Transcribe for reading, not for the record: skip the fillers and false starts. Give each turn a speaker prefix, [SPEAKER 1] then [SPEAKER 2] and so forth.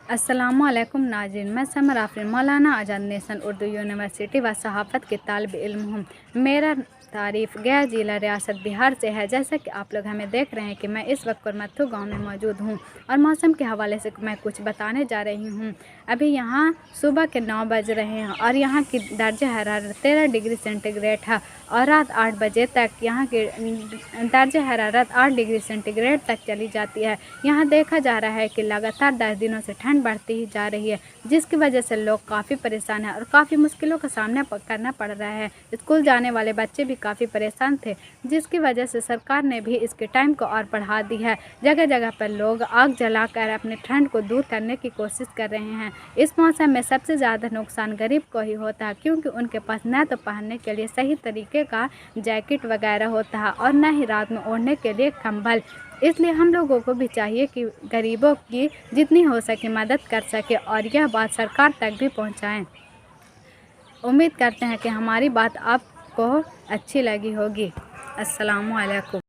[SPEAKER 1] अस्सलामुअलैकुम नाज़रीन, मैं समर आफरीन मौलाना आज़ाद नेशनल उर्दू यूनिवर्सिटी व सहाफ़त की तालिब इल्म हूँ। मेरा तारीफ़ गया ज़िला रियासत बिहार से है। जैसा कि आप लोग हमें देख रहे हैं कि मैं इस वक्त कुरमत्थु गांव में मौजूद हूँ और मौसम के हवाले से मैं कुछ बताने जा रही हूँ। अभी यहाँ सुबह के 9 बज रहे हैं और यहाँ की दर्जा हरारत 13 डिग्री सेंटीग्रेड है और रात 8 बजे तक यहाँ की दर्जा हरारत 8 डिग्री सेंटीग्रेड तक चली जाती है। यहाँ देखा जा रहा है कि लगातार 10 दिनों से ठंड बढ़ती ही जा रही है, जिसकी वजह से लोग काफ़ी परेशान हैं और काफ़ी मुश्किलों का सामना करना पड़ रहा है। स्कूल जाने वाले बच्चे भी काफ़ी परेशान थे, जिसकी वजह से सरकार ने भी इसके टाइम को और बढ़ा दी है। जगह जगह पर लोग आग जलाकर अपने ठंड को दूर करने की कोशिश कर रहे हैं। इस मौसम में सबसे ज़्यादा नुकसान गरीब को ही होता है, क्योंकि उनके पास न तो पहनने के लिए सही तरीके का जैकेट वगैरह होता है और न ही रात में ओढ़ने के लिए कंबल। इसलिए हम लोगों को भी चाहिए कि गरीबों की जितनी हो सके मदद कर सके और यह बात सरकार तक भी पहुंचाएं। उम्मीद करते हैं कि हमारी बात आपको अच्छी लगी होगी। अस्सलामुअलैकुम।